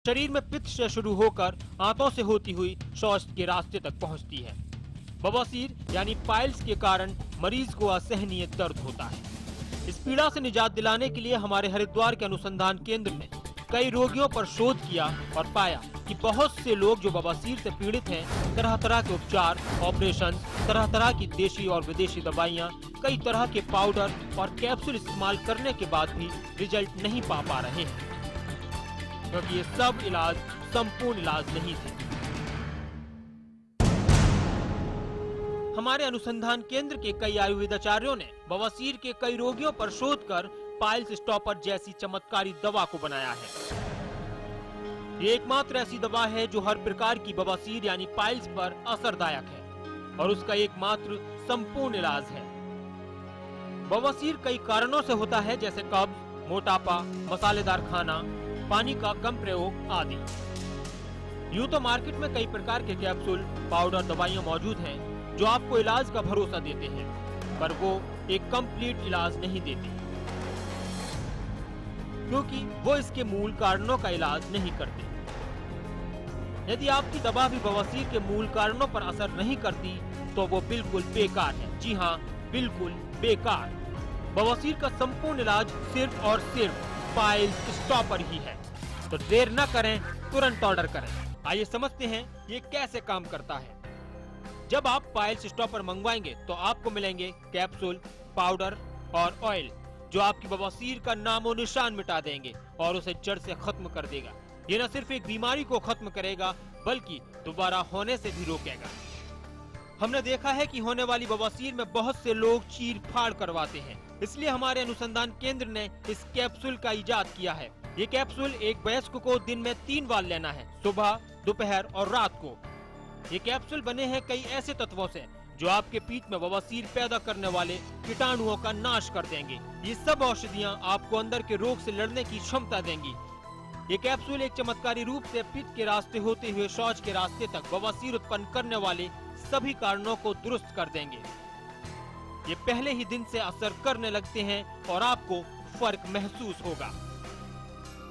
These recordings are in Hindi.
शरीर में पित्त से शुरू होकर आंतों से होती हुई शौच के रास्ते तक पहुंचती है। बवासीर यानी पाइल्स के कारण मरीज को असहनीय दर्द होता है। इस पीड़ा से निजात दिलाने के लिए हमारे हरिद्वार के अनुसंधान केंद्र ने कई रोगियों पर शोध किया और पाया कि बहुत से लोग जो बवासीर से पीड़ित हैं, तरह तरह के उपचार, ऑपरेशन, तरह तरह की देशी और विदेशी दवाइयाँ, कई तरह के पाउडर और कैप्सूल इस्तेमाल करने के बाद भी रिजल्ट नहीं पा रहे हैं, क्योंकि ये सब इलाज संपूर्ण इलाज नहीं थे। हमारे अनुसंधान केंद्र के कई आयुर्वेदाचार्यों ने बवासीर के कई रोगियों पर शोध कर पाइल्स स्टॉपर जैसी चमत्कारी दवा को बनाया है। ये एकमात्र ऐसी दवा है जो हर प्रकार की बवासीर यानी पाइल्स पर असरदायक है और उसका एकमात्र संपूर्ण इलाज है। बवासीर कई कारणों से होता है, जैसे कब्ज, मोटापा, मसालेदार खाना, पानी का कम प्रयोग आदि। यूं तो मार्केट में कई प्रकार के कैप्सूल, पाउडर, दवाइयां मौजूद हैं जो आपको इलाज का भरोसा देते हैं, पर वो एक कंप्लीट इलाज नहीं देते, क्योंकि वो इसके मूल कारणों का इलाज नहीं करते। यदि आपकी दवा भी बवासीर के मूल कारणों पर असर नहीं करती तो वो बिल्कुल बेकार है। जी हाँ, बिल्कुल बेकार। बवासीर का संपूर्ण इलाज सिर्फ और सिर्फ पाइल्स स्टॉपर ही है। तो देर न करें, तुरंत ऑर्डर करें। आइए समझते हैं ये कैसे काम करता है। जब आप पाइल्स स्टॉपर मंगवाएंगे तो आपको मिलेंगे कैप्सूल, पाउडर और ऑयल जो आपकी बवासीर का नामो निशान मिटा देंगे और उसे जड़ से खत्म कर देगा। ये न सिर्फ एक बीमारी को खत्म करेगा बल्कि दोबारा होने से भी रोकेगा। हमने देखा है कि होने वाली बवासीर में बहुत से लोग चीर फाड़ करवाते हैं, इसलिए हमारे अनुसंधान केंद्र ने इस कैप्सूल का इजाद किया है। ये कैप्सूल एक वयस्क को दिन में 3 बार लेना है, सुबह, दोपहर और रात को। ये कैप्सूल बने हैं कई ऐसे तत्वों से जो आपके पीठ में बवासीर पैदा करने वाले कीटाणुओं का नाश कर देंगे। ये सब औषधियाँ आपको अंदर के रोग से लड़ने की क्षमता देंगी। ये कैप्सूल एक चमत्कारी रूप से पित्त के रास्ते होते हुए शौच के रास्ते तक बवासीर उत्पन्न करने वाले सभी कारणों को दुरुस्त कर देंगे। ये पहले ही दिन से असर करने लगते हैं और आपको फर्क महसूस होगा।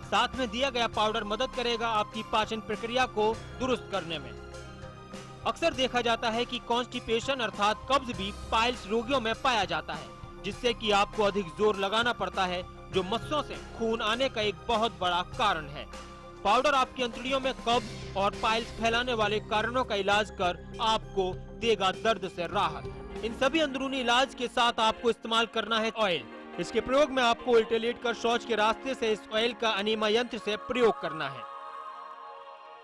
साथ में दिया गया पाउडर मदद करेगा आपकी पाचन प्रक्रिया को दुरुस्त करने में। अक्सर देखा जाता है कि कॉन्स्टिपेशन अर्थात कब्ज भी पाइल्स रोगियों में पाया जाता है, जिससे कि आपको अधिक जोर लगाना पड़ता है, जो मस्सों से खून आने का एक बहुत बड़ा कारण है। पाउडर आपकी अंतड़ियों में कब्ज और पाइल्स फैलाने वाले कारणों का इलाज कर आपको देगा दर्द से राहत। इन सभी अंदरूनी इलाज के साथ आपको इस्तेमाल करना है ऑयल। इसके प्रयोग में आपको उल्टे लेट कर शौच के रास्ते से इस ऑयल का अनीमा यंत्र से प्रयोग करना है।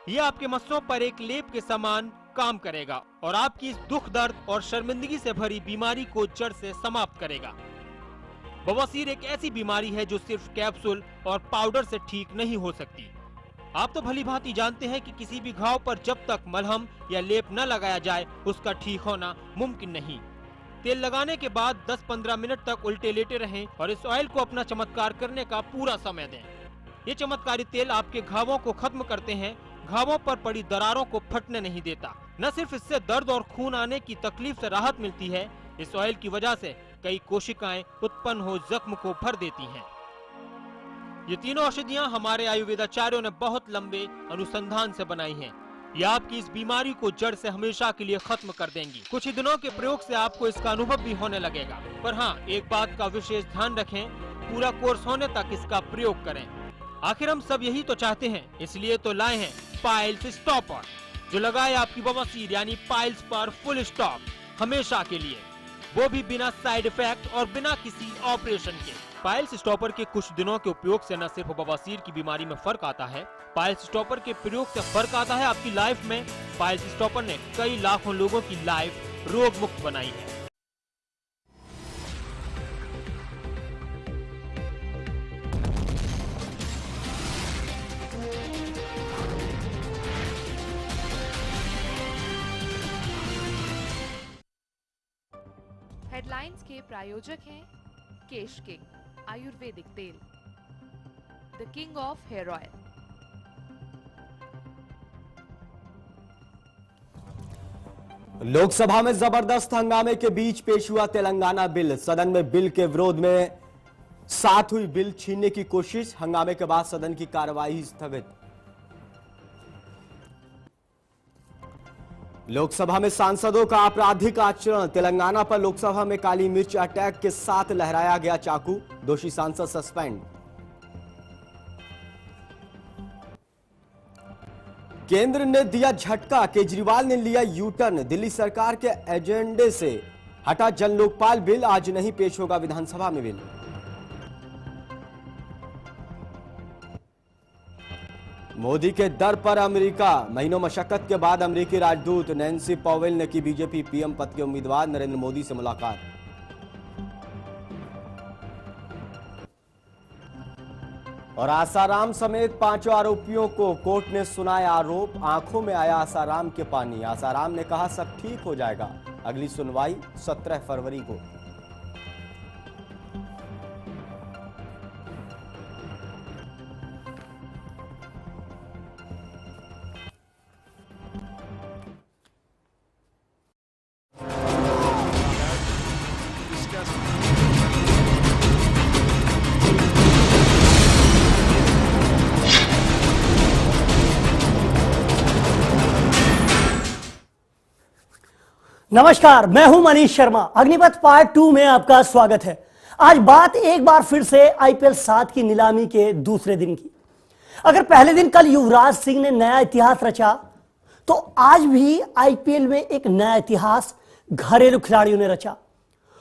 यह आपके मस्सों पर एक लेप के समान काम करेगा और आपकी इस दुख, दर्द और शर्मिंदगी से भरी बीमारी को जड़ से समाप्त करेगा। बवासीर एक ऐसी बीमारी है जो सिर्फ कैप्सूल और पाउडर से ठीक नहीं हो सकती। आप तो भली भांति जानते हैं कि किसी भी घाव पर जब तक मलहम या लेप न लगाया जाए उसका ठीक होना मुमकिन नहीं। तेल लगाने के बाद 10-15 मिनट तक उल्टे लेटे रहें और इस ऑयल को अपना चमत्कार करने का पूरा समय दें। ये चमत्कारी तेल आपके घावों को खत्म करते हैं, घावों पर पड़ी दरारों को फटने नहीं देता। न सिर्फ इससे दर्द और खून आने की तकलीफ से राहत मिलती है, इस ऑयल की वजह से कई कोशिकाएं उत्पन्न हो जख्म को भर देती हैं। ये तीनों औषधियां हमारे आयुर्वेदाचार्यों ने बहुत लंबे अनुसंधान से बनाई हैं। ये आपकी इस बीमारी को जड़ से हमेशा के लिए खत्म कर देंगी। कुछ ही दिनों के प्रयोग से आपको इसका अनुभव भी होने लगेगा। पर हाँ, एक बात का विशेष ध्यान रखें, पूरा कोर्स होने तक इसका प्रयोग करें। आखिर हम सब यही तो चाहते हैं, इसलिए तो लाए हैं पाइल्स स्टॉपर, जो लगाए आपकी बवासीर यानी पाइल्स पर फुल स्टॉप हमेशा के लिए, वो भी बिना साइड इफेक्ट और बिना किसी ऑपरेशन के। पाइल्स स्टॉपर के कुछ दिनों के उपयोग से न सिर्फ बवासीर की बीमारी में फर्क आता है, पाइल्स स्टॉपर के प्रयोग से फर्क आता है आपकी लाइफ में। पाइल्स स्टॉपर ने कई लाखों लोगों की लाइफ रोग मुक्त बनाई है। हेडलाइंस के प्रायोजक हैं केश किंग आयुर्वेदिक तेल, the king of hair oil. Lok Sabha में जबरदस्त हंगामे के बीच पेश हुआ तेलंगाना बिल। सदन में बिल के विरोध में साथ हुई बिल छीनने की कोशिश। हंगामे के बाद सदन की कार्यवाही स्थगित। लोकसभा में सांसदों का आपराधिक आचरण। तेलंगाना पर लोकसभा में काली मिर्च अटैक के साथ लहराया गया चाकू। दोषी सांसद सस्पेंड। केंद्र ने दिया झटका। केजरीवाल ने लिया यू टर्न। दिल्ली सरकार के एजेंडे से हटा जन लोकपाल बिल। आज नहीं पेश होगा विधानसभा में बिल। मोदी के दर पर अमेरिका। महीनों मशक्कत के बाद अमेरिकी राजदूत नैन्सी पॉवेल ने की बीजेपी पीएम पद के उम्मीदवार नरेंद्र मोदी से मुलाकात। और आसाराम समेत 5 आरोपियों को कोर्ट ने सुनाया आरोप। आंखों में आया आसाराम के पानी। आसाराम ने कहा सब ठीक हो जाएगा। अगली सुनवाई 17 फरवरी को। नमस्कार, मैं हूं मनीष शर्मा। अग्निपथ पार्ट 2 में आपका स्वागत है। आज बात एक बार फिर से आईपीएल 7 की नीलामी के दूसरे दिन की। अगर पहले दिन कल युवराज सिंह ने नया इतिहास रचा, तो आज भी आईपीएल में एक नया इतिहास घरेलू खिलाड़ियों ने रचा।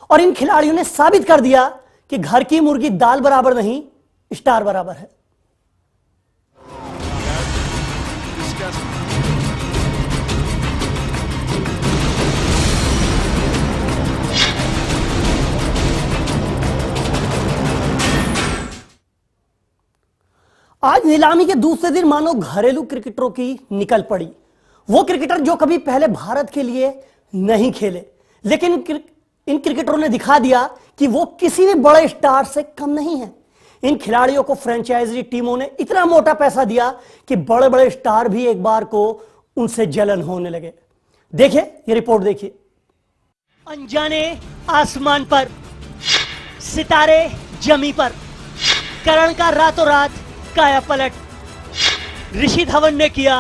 और इन खिलाड़ियों ने साबित कर दिया कि घर की मुर्गी दाल बराबर नहीं, स्टार बराबर है। आज नीलामी के दूसरे दिन मानो घरेलू क्रिकेटरों की निकल पड़ी। वो क्रिकेटर जो कभी पहले भारत के लिए नहीं खेले, लेकिन इन क्रिकेटरों ने दिखा दिया कि वो किसी भी बड़े स्टार से कम नहीं है। इन खिलाड़ियों को फ्रेंचाइजी टीमों ने इतना मोटा पैसा दिया कि बड़े बड़े स्टार भी एक बार को उनसे जलन होने लगे। देखिए ये रिपोर्ट देखिए। अनजाने आसमान पर, सितारे जमी पर, करण का रातों रात काया पलट। ऋषि धवन ने किया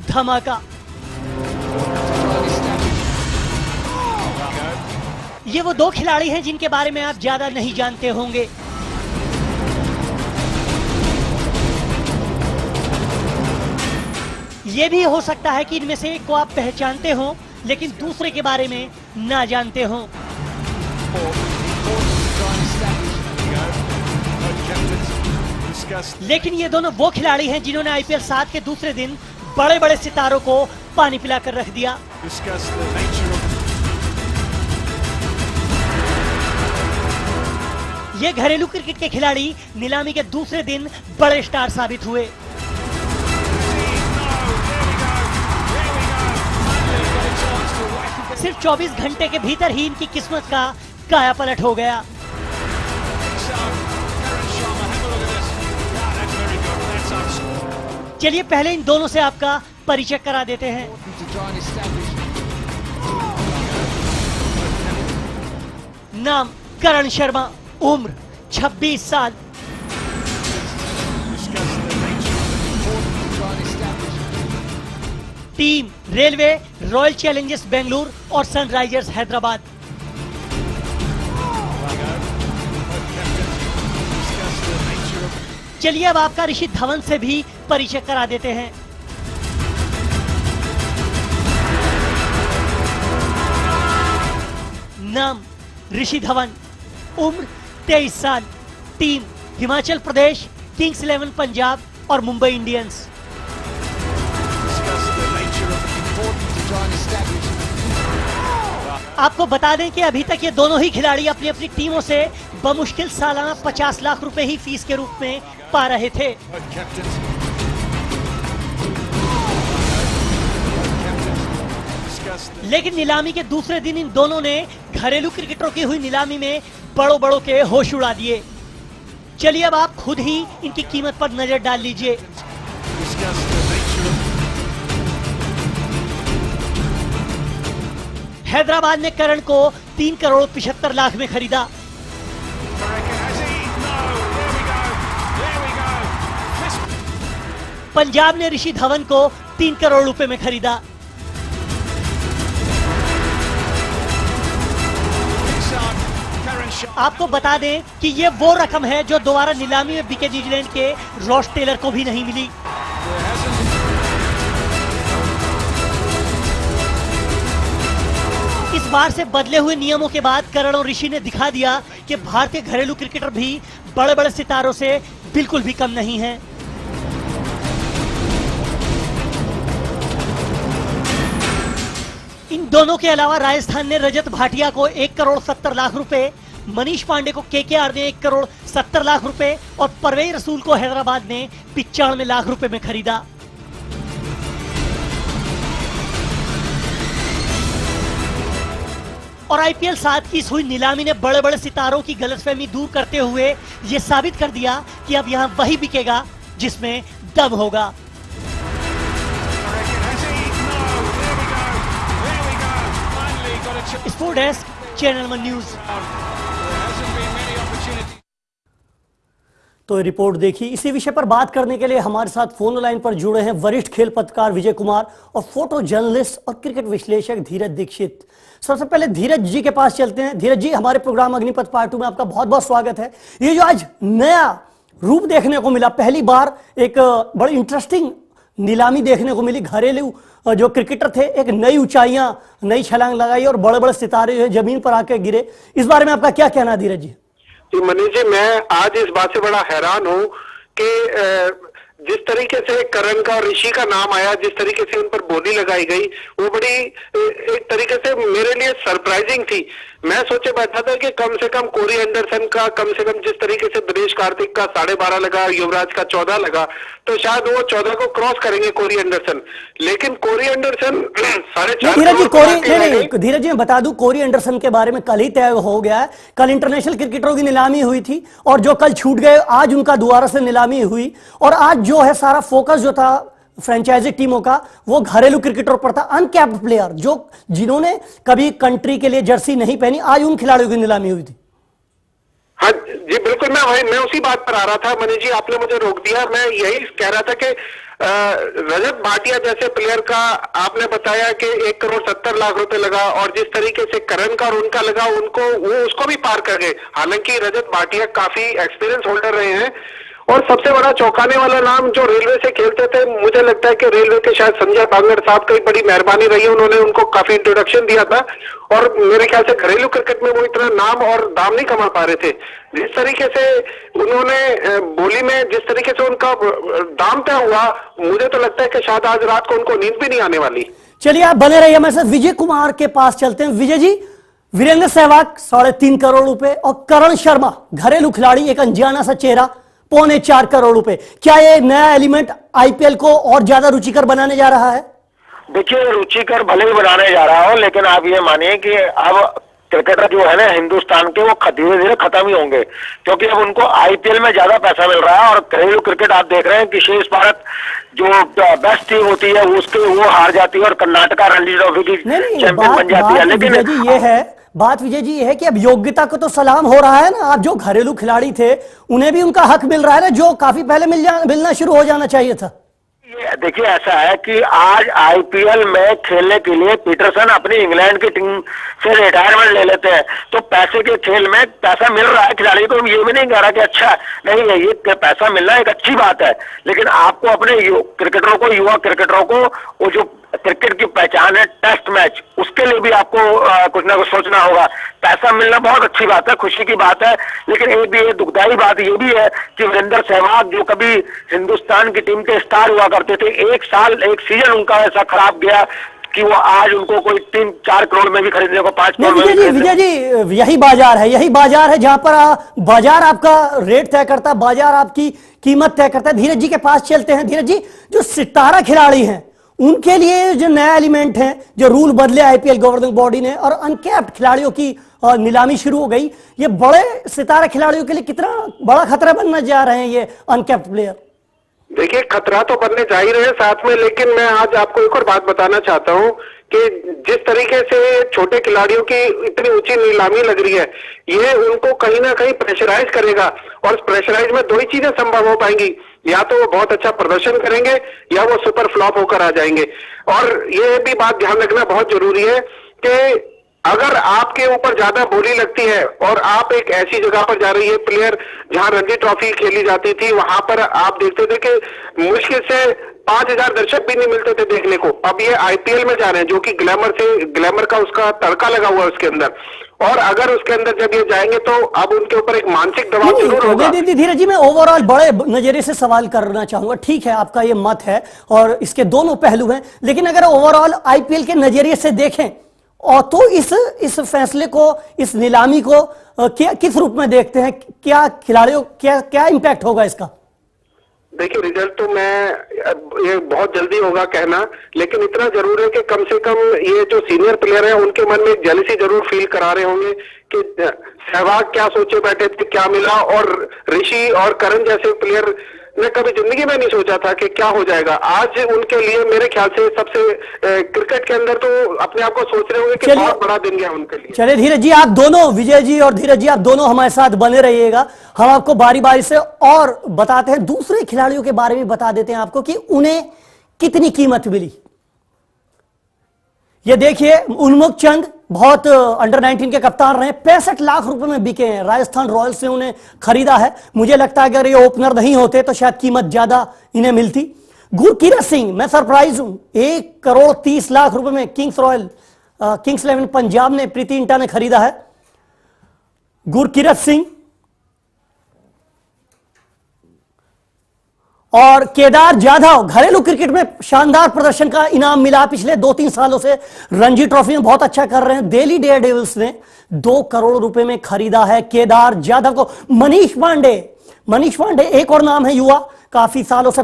धमाका। ये वो दो खिलाड़ी हैं जिनके बारे में आप ज्यादा नहीं जानते होंगे। ये भी हो सकता है कि इनमें से एक को आप पहचानते हो, लेकिन दूसरे के बारे में ना जानते हो। लेकिन ये दोनों वो खिलाड़ी हैं जिन्होंने आईपीएल 7 के दूसरे दिन बड़े बड़े सितारों को पानी पिलाकर रख दिया। ये घरेलू क्रिकेट के खिलाड़ी नीलामी के दूसरे दिन बड़े स्टार साबित हुए। सिर्फ 24 घंटे के भीतर ही इनकी किस्मत का काया पलट हो गया। चलिए पहले इन दोनों से आपका परिचय करा देते हैं। नाम करण शर्मा, उम्र 26 साल। Team railway, royal Challengers Bengaluru और सनराइजर्स हैदराबाद। चलिए अब आपका ऋषि धवन से भी परिचय करा देते हैं। नाम ऋषि धवन, उम्र 23 साल। टीम हिमाचल प्रदेश, किंग्स 11 पंजाब और मुंबई इंडियंस। आपको बता दें कि अभी तक ये दोनों ही खिलाड़ी अपनी अपनी टीमों से बमुश्किल सालाना 50 लाख रुपए ही फीस के रूप में पा रहे थे। लेकिन नीलामी के दूसरे दिन इन दोनों ने घरेलू क्रिकेटरों की हुई नीलामी में बड़ों बड़ों के होश उड़ा दिए। चलिए अब आप खुद ही इनकी कीमत पर नजर डाल लीजिए। हैदराबाद ने करण को 3 करोड़ 75 लाख में खरीदा। पंजाब ने ऋषि धवन को 3 करोड़ रुपए में खरीदा। आपको बता दें कि ये वो रकम है जो दोबारा नीलामी में बिके न्यूजीलैंड के रॉस टेलर को भी नहीं मिली। इस बार से बदले हुए नियमों के बाद करण और ऋषि ने दिखा दिया कि भारतीय घरेलू क्रिकेटर भी बड़े बड़े सितारों से बिल्कुल भी कम नहीं हैं। इन दोनों के अलावा राजस्थान ने रजत भाटिया को 1 करोड़ 70 लाख रुपए, मनीष पांडे को केकेआर ने 1 करोड़ 70 लाख रुपए और परवेज रसूल को हैदराबाद ने 95 लाख रुपए में खरीदा। और आईपीएल 7 की इस हुई नीलामी ने बड़े बड़े सितारों की गलतफहमी दूर करते हुए ये साबित कर दिया कि अब यहाँ वही बिकेगा जिसमें दम होगा। Sport desk, channel one news. तो रिपोर्ट देखी। इसी विषय पर बात करने के लिए हमारे साथ फोन लाइन पर जुड़े हैं वरिष्ठ खेल पत्रकार विजय कुमार और फोटो जर्नलिस्ट और क्रिकेट विश्लेषक धीरज दीक्षित। सबसे पहले धीरज जी के पास चलते हैं। धीरज जी, हमारे प्रोग्राम अग्निपथ पार्ट 2 में आपका बहुत बहुत स्वागत है। ये जो आज नया रूप देखने को मिला, पहली बार एक बड़ी इंटरेस्टिंग नीलामी देखने को मिली। घरेलू जो क्रिकेटर थे एक नई ऊंचाइयां, नई छलांग लगाई और बड़े बड़े सितारे जमीन पर आकर गिरे। इस बारे में आपका क्या कहना है धीरज जी? मनीष जी, मैं आज इस बात से बड़ा हैरान हूं कि जिस तरीके से करण का और ऋषि का नाम आया, जिस तरीके से उन पर बोली लगाई गई, वो बड़ी एक तरीके से मेरे लिए सरप्राइजिंग थी। मैं सोचे बैठा था कि कम से कम कोरी एंडरसन का कम से कम जिस तरीके से दिनेश कार्तिक का 12.5 लगा, युवराज का 14 लगा, तो शायद वो 14 को क्रॉस करेंगे कोरी एंडरसन। लेकिन कोरी एंडरसन 4.5 धीरज जी, नहीं धीरज जी, मैं बता दूं कोरी एंडरसन के बारे में कल ही तय हो गया है। कल इंटरनेशनल क्रिकेटरों की नीलामी हुई थी और जो कल छूट गए आज उनका दोबारा से नीलामी हुई और आज जो है सारा फोकस जो था फ्रेंचाइजी टीमों का वो घरेलू क्रिकेटर पर था। अनकैप्ड प्लेयर जो जिन्होंने कभी कंट्री के लिए जर्सी नहीं पहनी, आज उन खिलाड़ियों की नीलामी हुई थी। हाँ जी बिल्कुल, मैं उसी बात पर आ रहा था मनीष जी, आपने मुझे रोक दिया। मैं यही कह रहा था कि रजत भाटिया जैसे प्लेयर का आपने बताया कि 1 करोड़ 70 लाख रुपए लगा और जिस तरीके से करण का और उनका लगा, वो उसको भी पार कर गए। हालांकि रजत भाटिया काफी एक्सपीरियंस होल्डर रहे हैं। और सबसे बड़ा चौंकाने वाला नाम जो रेलवे से खेलते थे, मुझे लगता है कि रेलवे के शायद संजय बांगर साहब की बड़ी मेहरबानी रही है, उन्होंने उनको काफी इंट्रोडक्शन दिया था और मेरे ख्याल से घरेलू क्रिकेट में वो इतना नाम और दाम नहीं कमा पा रहे थे। जिस तरीके से उन्होंने बोली में जिस तरीके से उनका दाम तय हुआ, मुझे तो लगता है कि शायद आज रात को उनको नींद भी नहीं आने वाली। चलिए आप बने रहिए, हमारे साथ विजय कुमार के पास चलते हैं। विजय जी, वीरेंद्र सहवाग 3.5 करोड़ रुपए और करण शर्मा घरेलू खिलाड़ी एक अनजाना सा चेहरा 4.25 करोड़ रुपए, क्या ये नया एलिमेंट आईपीएल को और ज्यादा रुचिकर बनाने जा रहा है? देखिए, रुचिकर भले ही बनाने जा रहा हो, लेकिन आप ये मानिए कि अब क्रिकेटर जो है ना हिंदुस्तान के, वो धीरे धीरे खत्म ही होंगे, क्योंकि अब उनको आईपीएल में ज्यादा पैसा मिल रहा है। और घरेलू क्रिकेट आप देख रहे हैं कि शेष भारत जो बेस्ट टीम होती है उसके वो हार जाती है और कर्नाटका रणजी ट्रॉफी की चैंपियन बन जाती है। लेकिन ये है बात विजय जी, ये है कि अब योग्यता को तो सलाम हो रहा है ना। आप जो घरेलू खिलाड़ी थे उन्हें भी उनका हक मिल रहा है ना, जो काफी पहले मिलना शुरू हो जाना चाहिए था। देखिए, ऐसा है कि आज आईपीएल में खेलने के लिए पीटरसन अपनी इंग्लैंड की टीम से रिटायरमेंट ले लेते हैं, तो पैसे के खेल में पैसा मिल रहा है खिलाड़ी को। ये भी नहीं कह रहा कि अच्छा नहीं है, ये पैसा मिलना एक अच्छी बात है, लेकिन आपको अपने क्रिकेटरों को, युवा क्रिकेटरों को, वो जो क्रिकेट की पहचान है टेस्ट मैच, उसके लिए भी आपको कुछ ना कुछ सोचना होगा। पैसा मिलना बहुत अच्छी बात है, खुशी की बात है, लेकिन एक भी दुखदाई बात ये भी है कि वीरेंद्र सहवाग जो कभी हिंदुस्तान की टीम के स्टार हुआ करते थे, एक सीजन उनका ऐसा खराब गया कि वो आज उनको कोई 3-4 करोड़ में भी खरीदने को 5 करोड़ में भी। विजय जी, यही बाजार है जहां पर बाजार आपका रेट तय करता है, बाजार आपकी कीमत तय करता है। धीरज जी के पास चलते हैं। धीरज जी, जो सितारा खिलाड़ी हैं उनके लिए जो नया एलिमेंट है, जो रूल बदले आईपीएल गवर्निंग बॉडी ने और अनकैप्ड खिलाड़ियों की नीलामी शुरू हो गई, ये बड़े सितारा खिलाड़ियों के लिए कितना बड़ा खतरा बनने जा रहे हैं ये अनकैप्ड प्लेयर? देखिए, खतरा तो बनने जा ही रहे हैं साथ में, लेकिन मैं आज आपको एक और बात बताना चाहता हूं कि जिस तरीके से छोटे खिलाड़ियों की इतनी ऊंची नीलामी लग रही है, ये उनको कहीं ना कहीं प्रेशराइज करेगा और उस प्रेशराइज में 2 ही चीजें संभव हो पाएंगी, या तो वो बहुत अच्छा प्रदर्शन करेंगे या वो सुपर फ्लॉप होकर आ जाएंगे। और ये भी बात ध्यान रखना बहुत जरूरी है कि अगर आपके ऊपर ज्यादा बोली लगती है और आप एक ऐसी जगह पर जा रही है, प्लेयर जहां रणजी ट्रॉफी खेली जाती थी, वहां पर आप देखते थे कि मुश्किल से 5,000 दर्शक भी नहीं मिलते थे देखने को। अब ये आईपीएल में जा रहे हैं जो कि ग्लैमर का उसका तड़का लगा हुआ है उसके अंदर, और अगर उसके अंदर जब ये जाएंगे तो अब उनके ऊपर एक मानसिक दबाव जरूर होगा। धीरज जी, मैं ओवरऑल बड़े नजरिए से सवाल करना चाहूंगा। ठीक है, आपका ये मत है और इसके दोनों पहलू हैं, लेकिन अगर ओवरऑल आईपीएल के नजरिए से देखें और तो इस फैसले को, इस नीलामी को किस रूप में देखते हैं? क्या खिलाड़ियों, क्या इंपैक्ट होगा इसका? देखिए, रिजल्ट तो ये बहुत जल्दी होगा कहना, लेकिन इतना जरूर है कि कम से कम ये जो सीनियर प्लेयर हैं उनके मन में जेलसी जरूर फील करा रहे होंगे कि सहवाग क्या सोचे बैठे थे, क्या मिला, और ऋषि और करण जैसे प्लेयर ने कभी जिंदगी में नहीं सोचा था कि क्या हो जाएगा। आज उनके लिए मेरे ख्याल से सबसे क्रिकेट के अंदर तो अपने आप को सोच रहे होंगे कि बहुत बड़ा दिन गया उनके लिए। चलिए धीरज जी, आप दोनों, विजय जी और धीरज जी, आप दोनों हमारे साथ बने रहिएगा। हम आपको बारी बारी से और बताते हैं, दूसरे खिलाड़ियों के बारे में बता देते हैं आपको कि उन्हें कितनी कीमत मिली। ये देखिए, उन्मुख चंद बहुत अंडर 19 के कप्तान रहे, 65 लाख रुपए में बिके हैं। राजस्थान रॉयल्स से उन्हें खरीदा है। मुझे लगता है अगर ये ओपनर नहीं होते तो शायद कीमत ज्यादा इन्हें मिलती। गुरकीरत सिंह, मैं सरप्राइज हूं, 1 करोड़ 30 लाख रुपए में किंग्स 11 पंजाब ने, प्रीति इंटा ने खरीदा है गुरकीरत सिंह। और केदार जाधव, घरेलू क्रिकेट में शानदार प्रदर्शन का इनाम मिला। पिछले 2-3 सालों से रणजी ट्रॉफी में बहुत अच्छा कर रहे हैं। दिल्ली डेयरडेविल्स ने 2 करोड़ रुपए में खरीदा है केदार जाधव को। मनीष पांडे एक और नाम है, युवा, काफी सालों से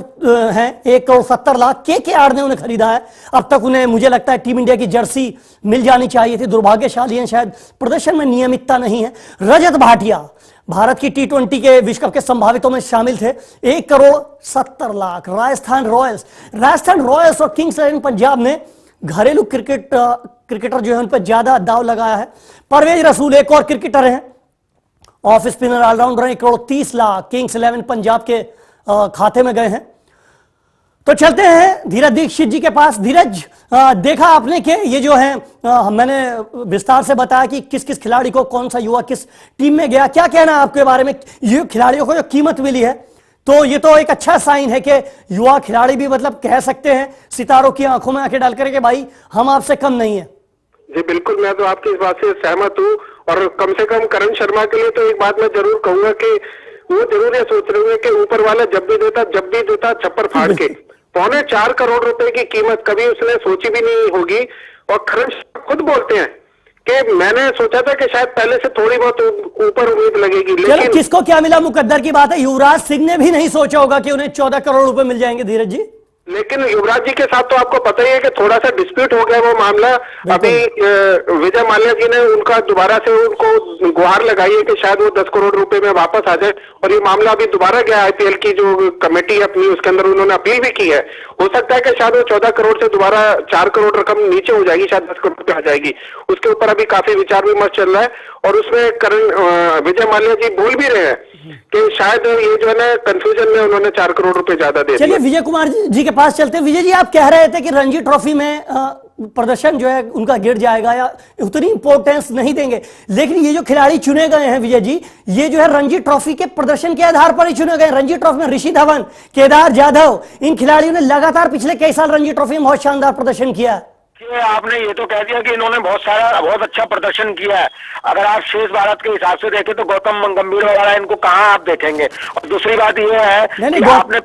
हैं, 1 करोड़ 70 लाख केकेआर ने उन्हें खरीदा है। अब तक उन्हें, मुझे लगता है, टीम इंडिया की जर्सी मिल जानी चाहिए थी। दुर्भाग्यशाली है, शायद प्रदर्शन में नियमितता नहीं है। रजत भाटिया भारत की T20 के विश्व कप के संभावितों में शामिल थे, 1 करोड़ 70 लाख। राजस्थान रॉयल्स और किंग्स 11 पंजाब ने घरेलू क्रिकेटर जो है उन पर ज्यादा दाव लगाया है। परवेज रसूल एक और क्रिकेटर हैं, off spinner allrounder, 1 crore 30 lakh Kings 11 Punjab के खाते में गए हैं। तो चलते हैं धीरज दीक्षित जी के पास। धीरज, देखा आपने कि ये जो है, मैंने विस्तार से बताया कि किस किस खिलाड़ी को कौन सा युवा किस टीम में गया। क्या कहना है आपके बारे में? ये खिलाड़ियों को जो कीमत मिली है, तो ये तो एक अच्छा साइन है कि युवा खिलाड़ी भी, मतलब कह सकते हैं, सितारों की आंखों में आंखें डाल करके भाई हम आपसे कम नहीं है। जी बिल्कुल, मैं तो आपकी इस बात से सहमत हूँ। और कम से कम करण शर्मा के लिए तो एक बात मैं जरूर कहूंगा कि वो जरूर ये सोच रहे होंगे कि ऊपर वाला जब भी देता छप्पर फाड़ के। 4.25 करोड़ रुपए की कीमत कभी उसने सोची भी नहीं होगी। और करण शर्मा खुद बोलते हैं कि मैंने सोचा था कि शायद पहले से थोड़ी बहुत ऊपर उम्मीद लगेगी, लेकिन किसको क्या मिला मुकद्दर की बात है। युवराज सिंह ने भी नहीं सोचा होगा कि उन्हें 14 करोड़ रुपए मिल जाएंगे धीरज जी। लेकिन युवराज जी के साथ तो आपको पता ही है कि थोड़ा सा डिस्प्यूट हो गया वो मामला। अभी विजय माल्या जी ने उनका दोबारा से उनको गुहार लगाई है कि शायद वो 10 करोड़ रुपए में वापस आ जाए, और ये मामला अभी दोबारा गया आईपीएल की जो कमेटी अपनी, उसके अंदर उन्होंने अपील भी की है। हो सकता है कि शायद वो 14 करोड़ से दोबारा 4 करोड़ रकम नीचे हो जाएगी, शायद 10 करोड़ रुपए आ जाएगी। उसके ऊपर अभी काफी विचार विमर्श चल रहा है, और उसमें विजय माल्या जी बोल भी रहे हैं कि शायद ये जो है ना, कंफ्यूजन में उन्होंने 4 करोड़ रुपए ज्यादा दे दिए। चलिए विजय कुमार जी के पास चलते हैं। विजय जी, आप कह रहे थे कि रणजी ट्रॉफी में प्रदर्शन जो है उनका गिर जाएगा या उतनी इंपॉर्टेंस नहीं देंगे, लेकिन ये जो खिलाड़ी चुने गए हैं विजय जी, ये जो है रणजी ट्रॉफी के प्रदर्शन के आधार पर ही चुने गए। रणजी ट्रॉफी में ऋषि धवन, केदार जाधव, इन खिलाड़ियों ने लगातार पिछले कई साल रणजी ट्रॉफी में बहुत शानदार प्रदर्शन किया है। आपने ये तो कह दिया कि इन्होंने बहुत अच्छा प्रदर्शन किया है। अगर आप शेष भारत के हिसाब से देखें तो गौतम गंभीर वगैरह इनको कहाँ आप देखेंगे। और दूसरी बात ये है कि आपने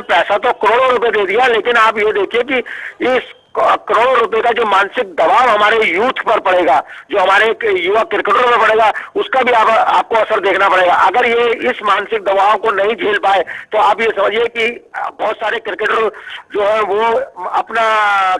पैसा तो करोड़ों रुपए दे दिया, लेकिन आप ये देखिए कि इस करोड़ों रुपए का जो मानसिक दबाव हमारे यूथ पर पड़ेगा, जो हमारे युवा क्रिकेटरों पर पड़ेगा, उसका भी आपको असर देखना पड़ेगा। अगर ये इस मानसिक दबाव को नहीं झेल पाए तो आप ये समझिए कि बहुत सारे क्रिकेटर जो है वो अपना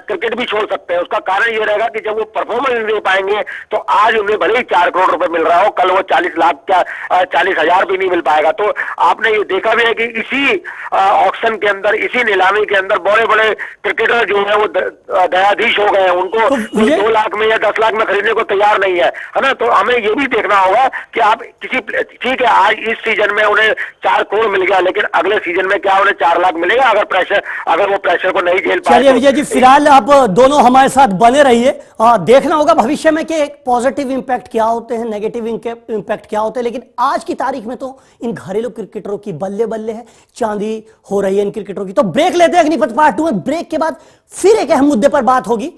क्रिकेट भी छोड़ सकते हैं। उसका कारण ये रहेगा कि जब वो परफॉर्मेंस नहीं दे पाएंगे तो आज उन्हें भले ही 4 करोड़ रुपए मिल रहा हो, कल वो 40 लाख क्या 40,000 भी नहीं मिल पाएगा। तो आपने ये देखा भी है कि इसी ऑक्शन के अंदर, इसी नीलामी के अंदर बड़े बड़े क्रिकेटर जो है वो दयाधीश हो गए, उनको तो 2 लाख में या 10 लाख में खरीदने को तैयार नहीं है ना। तो हमें ये भी देखना होगा कि आप किसी, ठीक है आज इस सीजन में उन्हें 4 करोड़ मिल गया, लेकिन अगले सीजन में क्या उन्हें 4 लाख मिलेगा अगर वो प्रेशर को नहीं झेल पाए। चलिए विजय जी, फिलहाल आप दोनों हमारे साथ बने रहिए। देखना होगा भविष्य में कि पॉजिटिव इंपैक्ट क्या होते हैं, नेगेटिव इंपैक्ट क्या होते हैं, लेकिन आज की तारीख में तो इन घरेलू क्रिकेटरों की बल्ले बल्ले है, चांदी हो रही है इन क्रिकेटरों की। तो ब्रेक लेते हैं अग्निपथ पार्ट 2 में। ब्रेक के बाद फिर एक अहम मुद्दे पर बात होगी।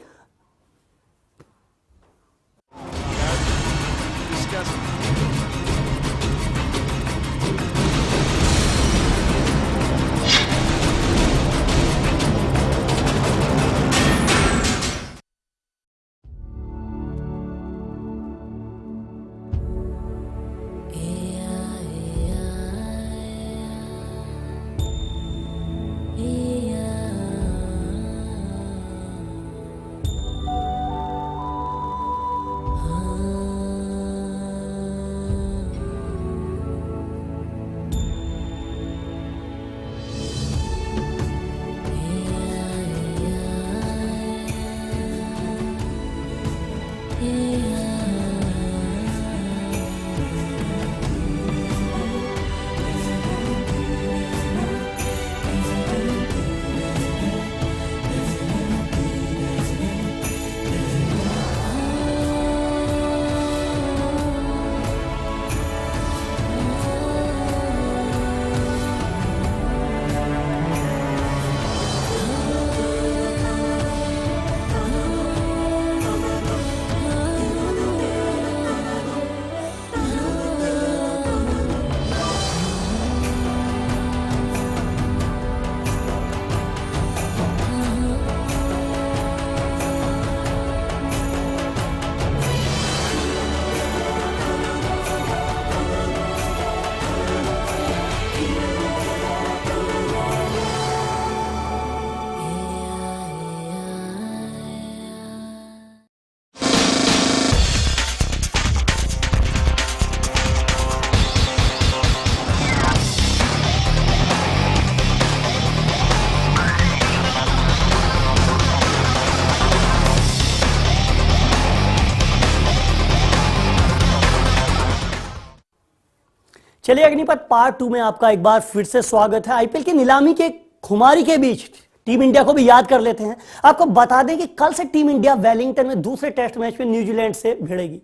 चलिए अग्निपथ पार्ट 2 में आपका एक बार फिर से स्वागत है। आईपीएल की नीलामी के खुमारी के बीच टीम इंडिया को भी याद कर लेते हैं। आपको बता दें कि कल से टीम इंडिया वेलिंगटन में दूसरे टेस्ट मैच में न्यूजीलैंड से भिड़ेगी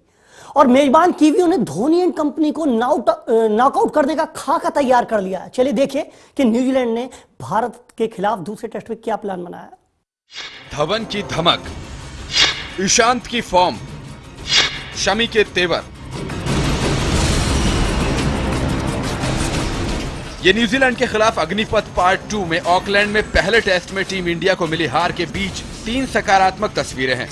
और मेजबान कीवियों ने धोनी एंड कंपनी को नॉकआउट करने का खाका तैयार कर लिया है। चलिए देखिए कि न्यूजीलैंड ने भारत के खिलाफ दूसरे टेस्ट में क्या प्लान बनाया। धवन की धमक, ईशांत की फॉर्म, शमी के तेवर, ये न्यूजीलैंड के खिलाफ अग्निपथ पार्ट 2 में ऑकलैंड में पहले टेस्ट में टीम इंडिया को मिली हार के बीच 3 सकारात्मक तस्वीरें हैं।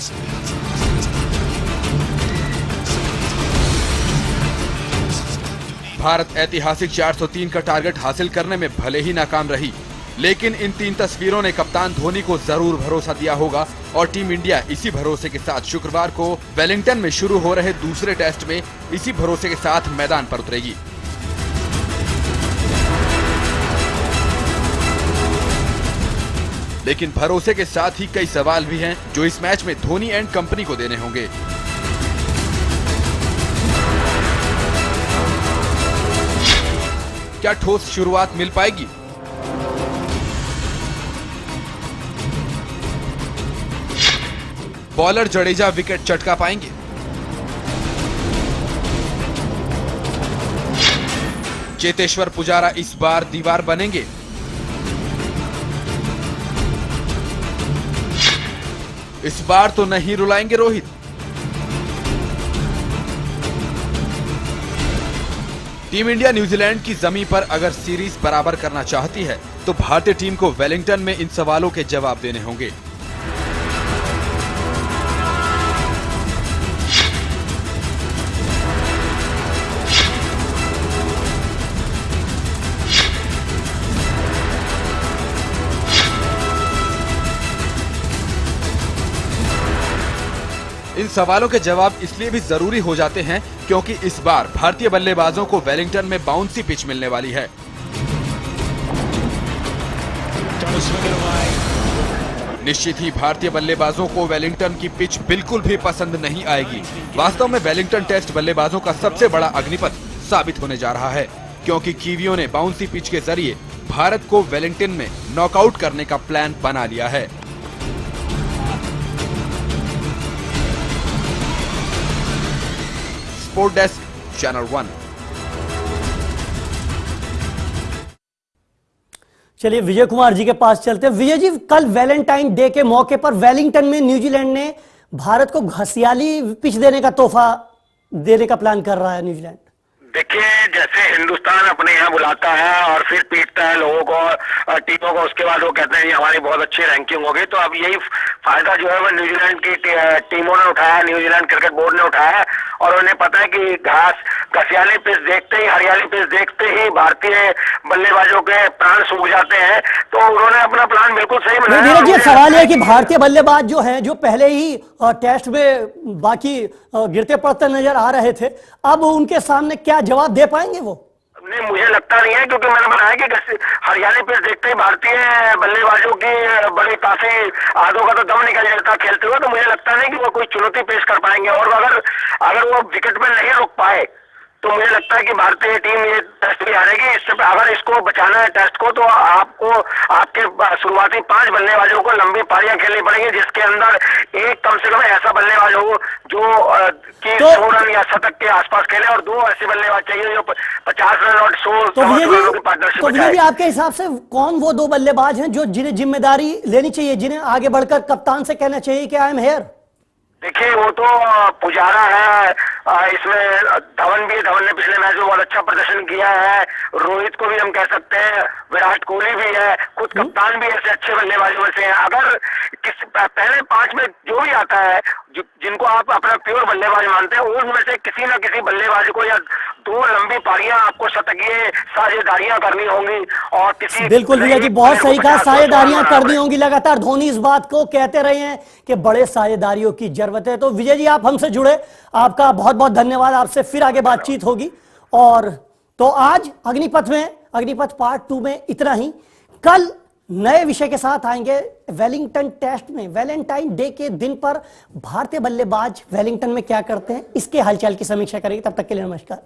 भारत ऐतिहासिक 403 का टारगेट हासिल करने में भले ही नाकाम रही, लेकिन इन 3 तस्वीरों ने कप्तान धोनी को जरूर भरोसा दिया होगा और टीम इंडिया इसी भरोसे के साथ शुक्रवार को वेलिंगटन में शुरू हो रहे दूसरे टेस्ट में इसी भरोसे के साथ मैदान पर उतरेगी। लेकिन भरोसे के साथ ही कई सवाल भी हैं जो इस मैच में धोनी एंड कंपनी को देने होंगे। क्या ठोस शुरुआत मिल पाएगी? बॉलर जडेजा विकेट चटका पाएंगे? चेतेश्वर पुजारा इस बार दीवार बनेंगे? इस बार तो नहीं रुलाएंगे रोहित? टीम इंडिया न्यूजीलैंड की जमीन पर अगर सीरीज बराबर करना चाहती है तो भारतीय टीम को वेलिंगटन में इन सवालों के जवाब देने होंगे। इन सवालों के जवाब इसलिए भी जरूरी हो जाते हैं क्योंकि इस बार भारतीय बल्लेबाजों को वेलिंगटन में बाउंसी पिच मिलने वाली है। निश्चित ही भारतीय बल्लेबाजों को वेलिंगटन की पिच बिल्कुल भी पसंद नहीं आएगी। वास्तव में वेलिंगटन टेस्ट बल्लेबाजों का सबसे बड़ा अग्निपथ साबित होने जा रहा है, क्योंकि कीवियों ने बाउंसी पिच के जरिए भारत को वेलिंगटन में नॉकआउट करने का प्लान बना लिया है। Sport desk, channel 1। चलिए विजय कुमार जी के पास चलते हैं। विजय जी, कल वैलेंटाइन डे के मौके पर वेलिंगटन में न्यूजीलैंड ने भारत को घसियाली पिच देने का तोहफा देने का प्लान कर रहा है न्यूजीलैंड। देखिए, जैसे हिंदुस्तान अपने यहाँ बुलाता है और फिर पीटता है लोगों को, टीमों को, उसके बाद वो कहते हैं हमारी बहुत अच्छी रैंकिंग होगी, तो अब यही फायदा जो है वो न्यूजीलैंड की टीमों ने उठाया, न्यूजीलैंड क्रिकेट बोर्ड ने उठाया। और उन्हें पता है कि घसियाली पिच देखते ही, हरियाली पिच देखते ही भारतीय बल्लेबाजों के प्राण सूख जाते हैं, तो उन्होंने अपना प्लान बिल्कुल सही बनाया। धीरज जी, सवाल है कि भारतीय बल्लेबाज जो है, जो पहले ही टेस्ट में बाकी गिरते पड़ते नजर आ रहे थे, अब उनके सामने क्या जवाब दे पाएंगे वो? नहीं, मुझे लगता नहीं है, क्योंकि मैंने बताया कि हरियाली पिच देखते ही भारतीय बल्लेबाजों की बड़ी काफी आधों का तो दम निकल जाता खेलते हुए, तो मुझे लगता नहीं कि वो कोई चुनौती पेश कर पाएंगे। और अगर वो विकेट में नहीं रोक पाए तो मुझे लगता है कि भारतीय टीम ये टेस्ट भी हारेगी। इससे अगर इसको बचाना है टेस्ट को, तो आपको आपके शुरुआती 5 बल्लेबाजों को लंबी पारियां खेलनी पड़ेगी, जिसके अंदर एक कम से कम ऐसा बल्लेबाज हो जो कि 100 रन या शतक के आसपास खेले, और 2 ऐसे बल्लेबाज चाहिए जो 50 रन और 100 रनों की पार्टनरशिप तो विजय जी, आपके हिसाब से कौन वो 2 बल्लेबाज हैं जो जिन्हें जिम्मेदारी लेनी चाहिए, जिन्हें आगे बढ़कर कप्तान से कहना चाहिए कि आई एम हियर? देखिए, वो तो पुजारा है, इसमें धवन भी है, धवन ने पिछले मैच में बहुत अच्छा प्रदर्शन किया है, रोहित को भी हम कह सकते हैं, विराट कोहली भी है, खुद कप्तान भी ऐसे अच्छे बल्लेबाजों में से हैं। अगर पहले 5 में जो भी आता है, जिनको आप अपना प्योर बल्लेबाज मानते हैं, उनमें से किसी न किसी बल्लेबाज को या 2 लंबी पारियां आपको शतकीय साझेदारियां करनी होंगी, और किसी बिल्कुल भैया जी, बहुत सही कहा, साझेदारियां करनी होंगी। लगातार धोनी इस बात को कहते रहे हैं कि बड़े साझेदारियों की जरूरत है। तो विजय जी, आप हमसे जुड़े, आपका बहुत बहुत धन्यवाद। आपसे फिर आगे बातचीत होगी। और तो आज अग्निपथ पार्ट 2 में इतना ही। कल नए विषय के साथ आएंगे। वेलिंगटन टेस्ट में वैलेंटाइन डे के दिन पर भारतीय बल्लेबाज वेलिंगटन में क्या करते हैं, इसके हालचाल की समीक्षा करेंगे। तब तक के लिए नमस्कार।